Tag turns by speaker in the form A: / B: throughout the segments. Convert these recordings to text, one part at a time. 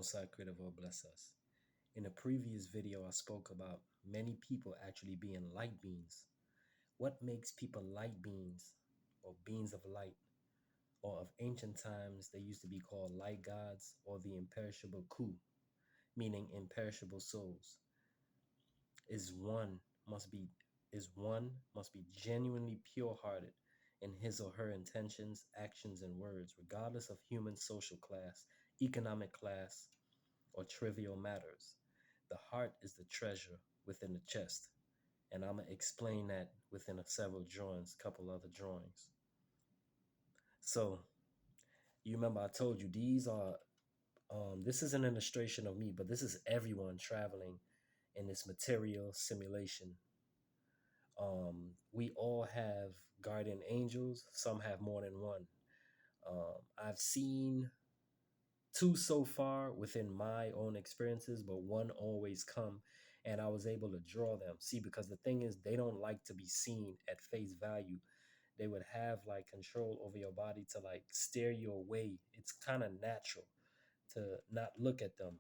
A: Most High Creator will bless us. In a previous video, I spoke about many people actually being light beings. What makes people light beings or beings of light? Or of ancient times, they used to be called light gods or the imperishable Ku, meaning imperishable souls. Is one must be genuinely pure-hearted in his or her intentions, actions, and words, regardless of human social class, economic class, or trivial matters. The heart is the treasure within the chest. And I'm going to explain that within several drawings, couple other drawings. So you remember I told you these are, this is an illustration of me, but this is everyone traveling in this material simulation. We all have guardian angels. Some have more than one. I've seen two so far within my own experiences, but one always come and I was able to draw them. See, because the thing is, they don't like to be seen at face value. They would have like control over your body to like steer you away. It's kind of natural to not look at them,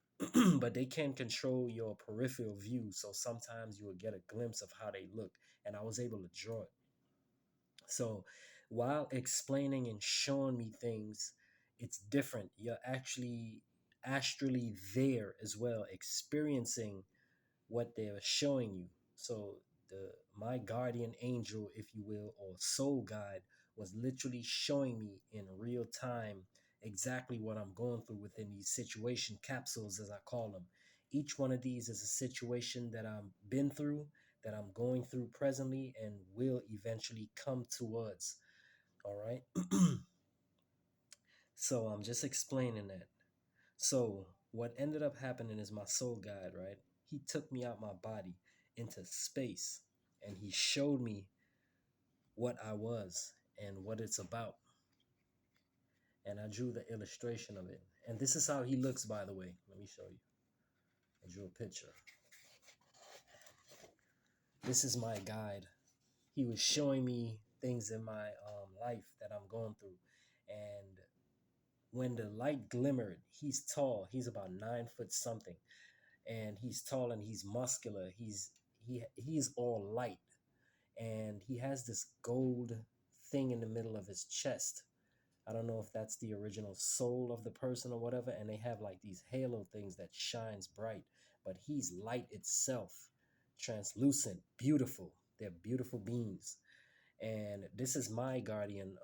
A: but they can control your peripheral view. So sometimes you will get a glimpse of how they look, and I was able to draw it. So while explaining and showing me things, it's different. You're actually astrally there as well, experiencing what they're showing you. So my guardian angel, if you will, or soul guide, was literally showing me in real time exactly what I'm going through within these situation capsules, as I call them. Each one of these is a situation that I've been through, that I'm going through presently, and will eventually come towards. All right. So I'm just explaining that. So what ended up happening is my soul guide, right? He took me out my body into space and he showed me what I was and what it's about. And I drew the illustration of it. And this is how he looks, by the way. Let me show you. I drew a picture. This is my guide. He was showing me things in my life that I'm going through. And when the light glimmered, he's tall. He's about 9 foot something. And he's tall and he's muscular. He's all light, and he has this gold thing in the middle of his chest. I don't know if that's the original soul of the person or whatever, and they have like these halo things that shines bright, but he's light itself, translucent, beautiful. They're beautiful beings. And this is my guardian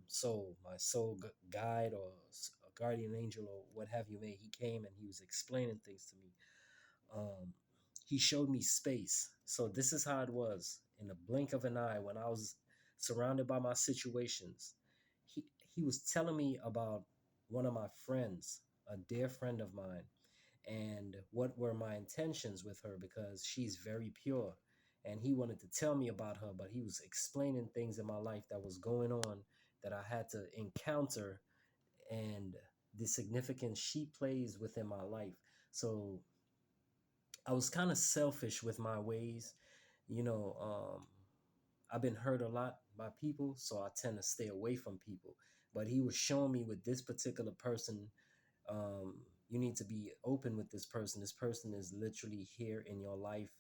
A: soul, my soul guide or a guardian angel or what have you may. He came and he was explaining things to me. He showed me space. So this is how it was in the blink of an eye when I was surrounded by my situations. He was telling me about one of my friends, a dear friend of mine, and what were my intentions with her because she's very pure. And he wanted to tell me about her, but he was explaining things in my life that was going on that I had to encounter and the significance she plays within my life. So I was kind of selfish with my ways. You know, I've been hurt a lot by people, so I tend to stay away from people. But he was showing me with this particular person, you need to be open with this person. This person is literally here in your life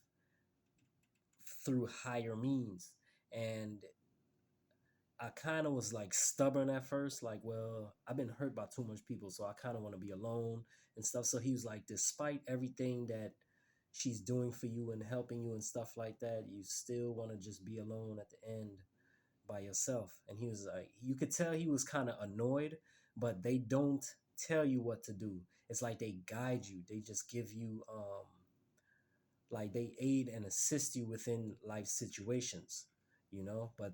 A: through higher means. And I kind of was like stubborn at first, like, well, I've been hurt by too much people, so I kind of want to be alone and stuff. So he was like, despite everything that she's doing for you and helping you and stuff like that, you still want to just be alone at the end by yourself. And he was like, you could tell he was kind of annoyed, but they don't tell you what to do. It's like they guide you. They just give you, like they aid and assist you within life situations, but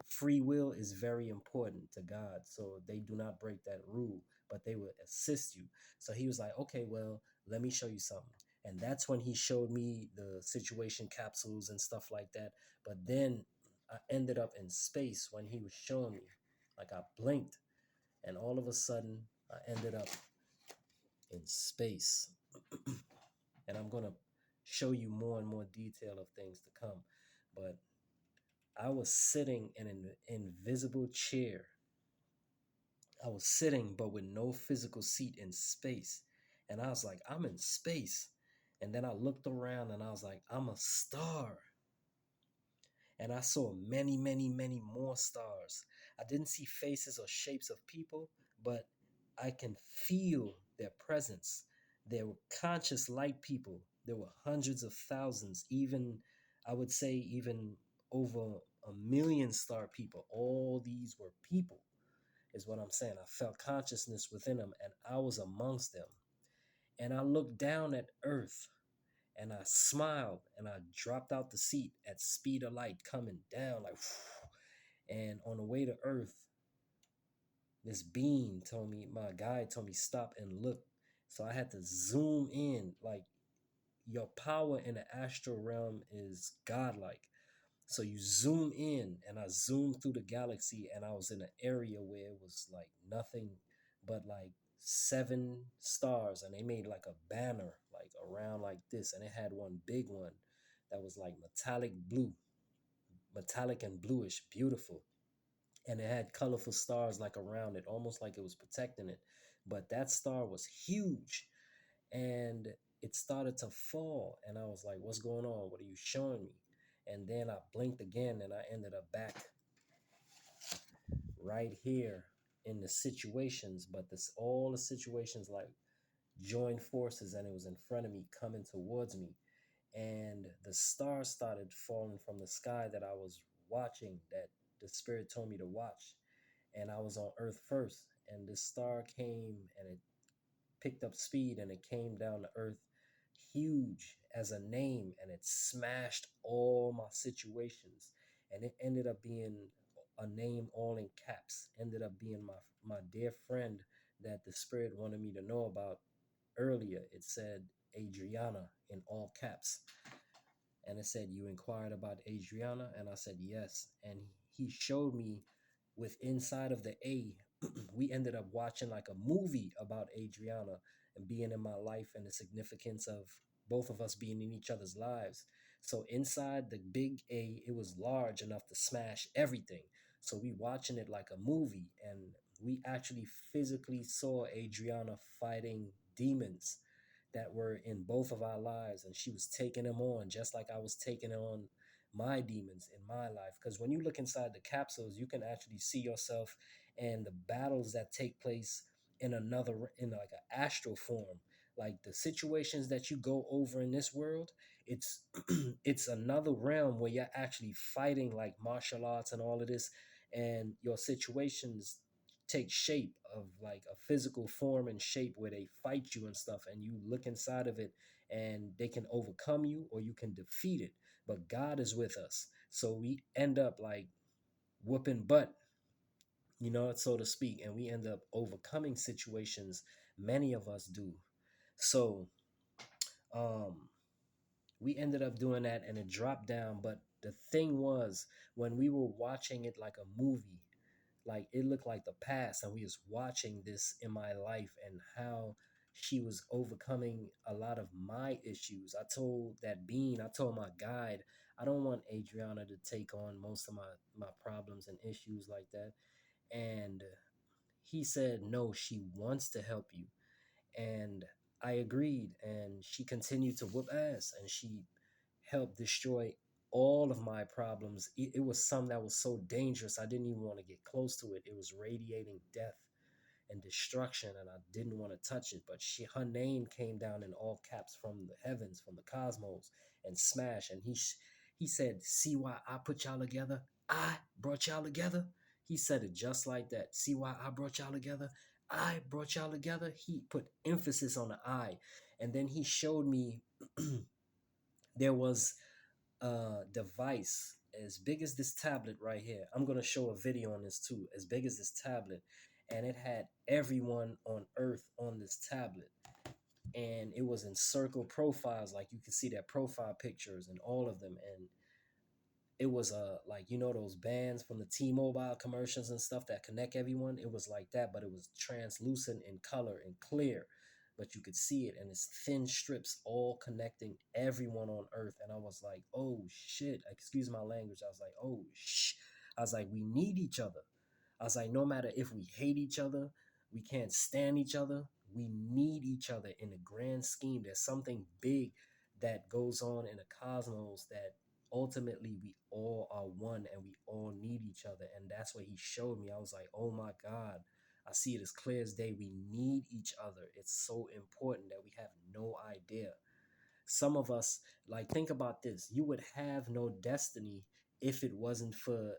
A: free will is very important to God. So they do not break that rule, but they will assist you. So he was like, okay, well, let me show you something. And that's when he showed me the situation capsules and stuff like that. But then I ended up in space when he was showing me. Like I blinked, and all of a sudden I ended up in space. And I'm going to show you more and more detail of things to come. But I was sitting in an invisible chair. I was sitting, but with no physical seat in space. And I was like, I'm in space. And then I looked around and I was like, I'm a star. And I saw many, many, many more stars. I didn't see faces or shapes of people, but I can feel their presence. There were conscious light people. There were hundreds of thousands, even, I would say, even over a million star people. All these were people, is what I'm saying. I felt consciousness within them, and I was amongst them. And I looked down at Earth and I smiled and I dropped out the seat at speed of light coming down like and on the way to Earth, this being told me, my guide told me stop and look. So I had to zoom in. Like, your power in the astral realm is godlike. So you zoom in, and I zoomed through the galaxy, and I was in an area where it was like nothing but like 7 stars, and they made like a banner like around like this, and it had one big one that was like metallic blue, metallic and bluish, beautiful, and it had colorful stars like around it, almost like it was protecting it. But that star was huge, and it started to fall, and I was like, what's going on? What are you showing me? And then I blinked again, and I ended up back right here in the situations. But this, all the situations like joined forces, and it was in front of me coming towards me, and the stars started falling from the sky that I was watching, that the spirit told me to watch. And I was on Earth first, and this star came and it picked up speed, and it came down to Earth huge as a name, and it smashed all my situations. And it ended up being a name all in caps, ended up being my dear friend that the spirit wanted me to know about earlier. It said Adriana in all caps, and it said, you inquired about Adriana? And I said, yes. And he showed me with inside of the A, we ended up watching like a movie about Adriana and being in my life, and the significance of both of us being in each other's lives. So inside the big A, it was large enough to smash everything. So we watching it like a movie, and we actually physically saw Adriana fighting demons that were in both of our lives, and she was taking them on just like I was taking on my demons in my life. Because when you look inside the capsules, you can actually see yourself and the battles that take place in another, in like an astral form. Like the situations that you go over in this world, it's it's another realm where you're actually fighting like martial arts and all of this, and your situations take shape of like a physical form and shape where they fight you and stuff, and you look inside of it, and they can overcome you or you can defeat it. But God is with us, so we end up like whooping butt, so to speak, and we end up overcoming situations. Many of us do. So um we ended up doing that, and it dropped down. But the thing was, when we were watching it like a movie, like it looked like the past, and we was watching this in my life and how she was overcoming a lot of my issues. I told my guide, I don't want Adriana to take on most of my problems and issues like that. And he said, no, she wants to help you. And I agreed, and she continued to whoop ass, and she helped destroy all of my problems. It was something that was so dangerous, I didn't even want to get close to it. It was radiating death and destruction, and I didn't want to touch it. But her name came down in all caps from the heavens, from the cosmos, and smashed. And he said, see why I put y'all together? I brought y'all together. He said it just like that. See why I brought y'all together? I brought y'all together. He put emphasis on the I. And then he showed me there was a device as big as this tablet right here. I'm going to show a video on this too, as big as this tablet. And it had everyone on Earth on this tablet. And it was in circle profiles. Like you could see their profile pictures and all of them. And it was like, those bands from the T-Mobile commercials and stuff that connect everyone. It was like that, but it was translucent in color and clear, but you could see it, and it's thin strips all connecting everyone on Earth. And I was like, oh shit, excuse my language. I was like, oh shh. I was like, we need each other. I was like, no matter if we hate each other, we can't stand each other, We need each other in the grand scheme. There's something big that goes on in the cosmos that ultimately we all are one and we all need each other. And that's what he showed me. I was like, oh my God, I see it as clear as day. We need each other. It's so important that we have no idea. Some of us, like, think about this. You would have no destiny if it wasn't for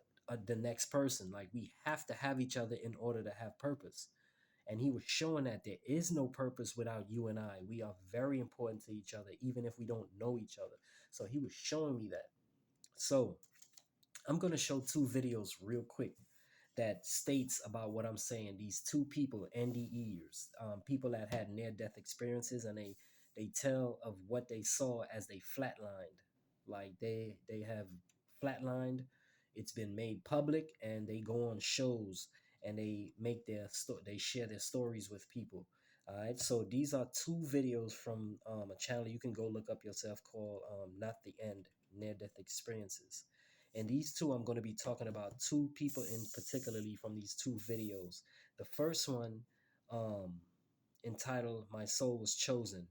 A: the next person. Like, we have to have each other in order to have purpose. And he was showing that there is no purpose without you and I. We are very important to each other, even if we don't know each other. So he was showing me that. So I'm going to show two videos real quick that states about what I'm saying. These two people, NDEers, people that had near-death experiences, and they tell of what they saw as they flatlined. Like they have flatlined. It's been made public, and they go on shows and they make they share their stories with people. All right, so these are two videos from a channel you can go look up yourself called Not the End, Near Death Experiences. And these two, I'm going to be talking about two people in particularly from these two videos. The first one, um, entitled "My Soul Was Chosen."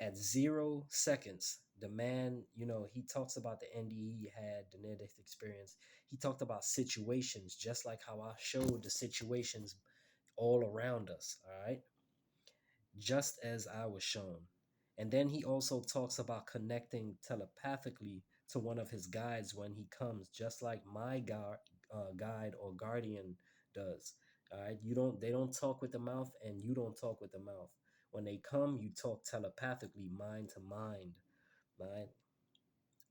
A: At 0 seconds, the man, he talks about the NDE he had, the near death experience. He talked about situations, just like how I showed the situations all around us. All right, just as I was shown. And then he also talks about connecting telepathically to one of his guides when he comes, just like my guide or guardian does. All right, they don't talk with the mouth, and you don't talk with the mouth. When they come, you talk telepathically, mind to mind. Right?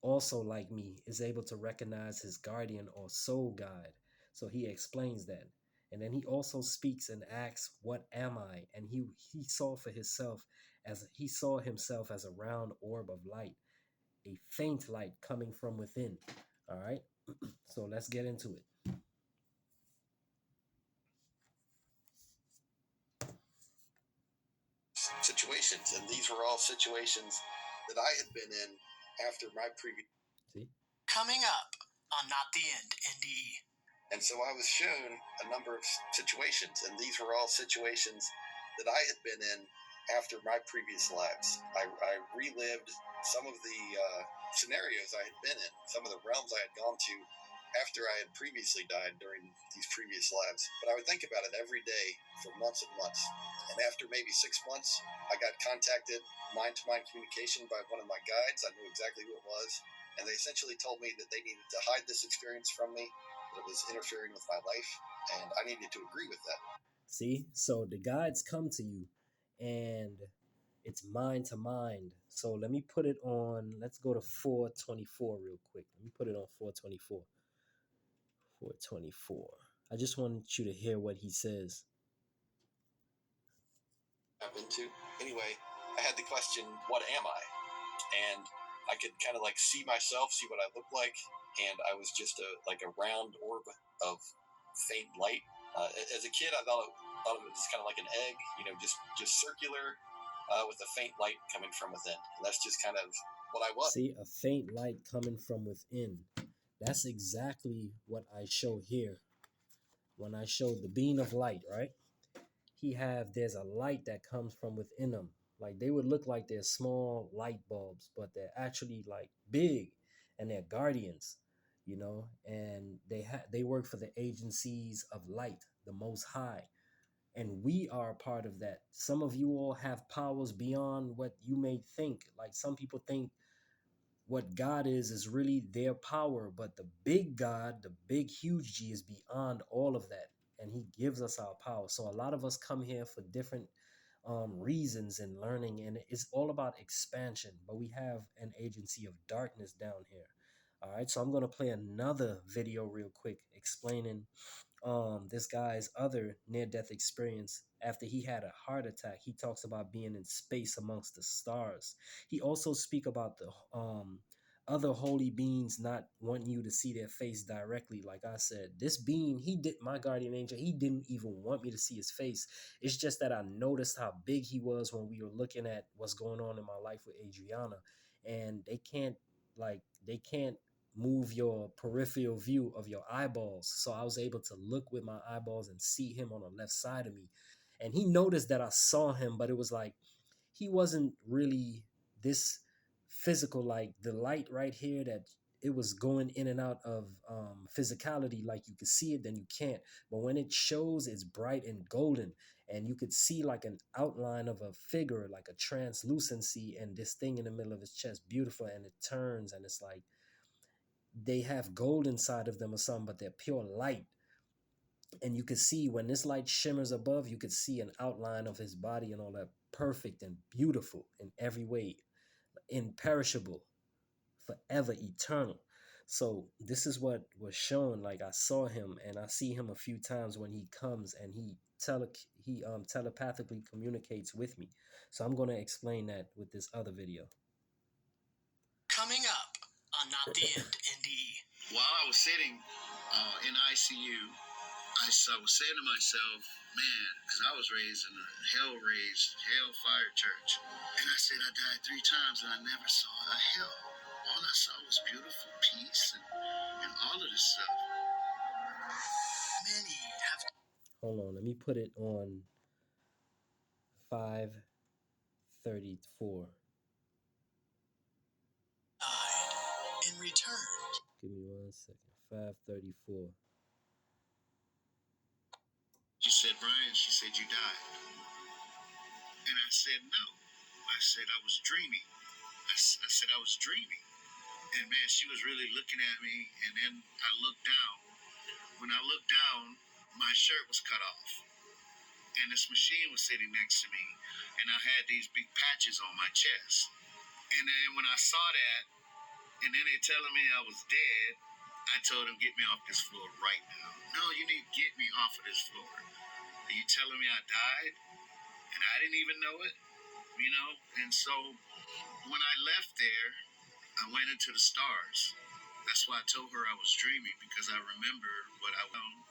A: Also, like me, is able to recognize his guardian or soul guide. So he explains that. And then he also speaks and asks, "What am I?" And he saw for himself as a round orb of light, a faint light coming from within. All right. So let's get into it.
B: Situations, and these were all situations that I had been in after my previous.
A: See?
B: Coming up on Not the End, NDE. And so I was shown a number of situations, and these were all situations that I had been in after my previous lives. I relived some of the scenarios I had been in, some of the realms I had gone to after I had previously died during these previous lives. But I would think about it every day for months and months. And after maybe 6 months, I got contacted, mind-to-mind communication, by one of my guides. I knew exactly who it was. And they essentially told me that they needed to hide this experience from me, that it was interfering with my life, and I needed to agree with that.
A: See? So the guides come to you, and it's mind to mind. So let me put it on. Let's go to 424 real quick. Let me put it on 424. 424. I just want you to hear what he says.
B: I've been to. Anyway, I had the question, what am I? And I could kind of like see myself, see what I look like, and I was just a round orb of faint light. As a kid, I thought of it as kind of like an egg, just circular, with a faint light coming from within. And that's just kind of what I was.
A: See, a faint light coming from within. That's exactly what I show here. When I show the beam of light, right? There's a light that comes from within them. Like, they would look like they're small light bulbs, but they're actually like big, and they're guardians, and they work for the agencies of light, the Most High. And we are a part of that. Some of you all have powers beyond what you may think. Like, some people think what God is really their power, but the big God, the big huge G, is beyond all of that, and he gives us our power. So a lot of us come here for different reasons and learning, and it's all about expansion, but we have an agency of darkness down here. All right, so I'm going to play another video real quick explaining this guy's other near-death experience. After he had a heart attack, he talks about being in space amongst the stars. He also speak about the other holy beings not wanting you to see their face directly. Like I said, this being, my guardian angel, he didn't even want me to see his face. It's just that I noticed how big he was when we were looking at what's going on in my life with Adriana. And they can't move your peripheral view of your eyeballs. So I was able to look with my eyeballs and see him on the left side of me. And he noticed that I saw him, but it was like he wasn't really this physical, like the light right here, that it was going in and out of physicality, like you could see it, then you can't. But when it shows, it's bright and golden, and you could see like an outline of a figure, like a translucency, and this thing in the middle of his chest, beautiful, and it turns, and it's like they have gold inside of them or something, but they're pure light. And you could see when this light shimmers above, you could see an outline of his body and all that, perfect and beautiful in every way, imperishable, forever, eternal. So this is what was shown. Like I saw him, and I see him a few times when he comes, and he telepathically communicates with me. So I'm going to explain that with this other video.
B: Coming up on Not the End, NDE. While I was sitting in ICU, I was saying to myself, man, because I was raised in a hellfire church. And I said I died 3 times and I never saw a hell. All I saw was beautiful peace and all of this stuff. Many have...
A: Hold on, let me put it on 5:34.
B: In return.
A: Give me 1 second. 5:34.
B: She said, Brian, she said, you died. And I said, no. I said, I was dreaming. I said, I was dreaming. And man, she was really looking at me. And then I looked down. When I looked down, my shirt was cut off. And this machine was sitting next to me. And I had these big patches on my chest. And then when I saw that, and then they telling me I was dead, I told them, get me off this floor right now. No, you need to get me off of this floor. Are you telling me I died? And I didn't even know it, you know? And so when I left there, I went into the stars. That's why I told her I was dreaming, because I remember what I found.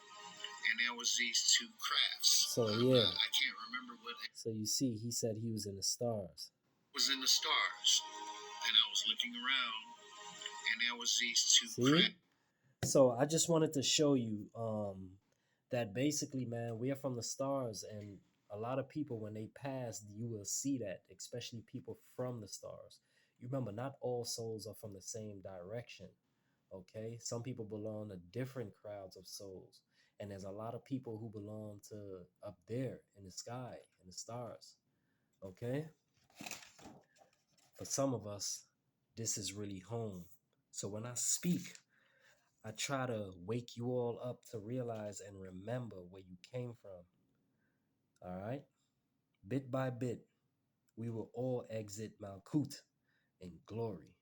B: And there was these 2 crafts.
A: So yeah.
B: I can't remember what.
A: So you see, he said he was in the stars.
B: Was in the stars. And I was looking around, and there was these 2 crafts.
A: So I just wanted to show you that basically, man, we are from the stars, and a lot of people, when they pass, you will see that, especially people from the stars. You remember, not all souls are from the same direction, okay? Some people belong to different crowds of souls, and there's a lot of people who belong to up there in the sky, in the stars, okay? For some of us, this is really home. So when I speak, I try to wake you all up to realize and remember where you came from. All right? Bit by bit, we will all exit Malkut in glory.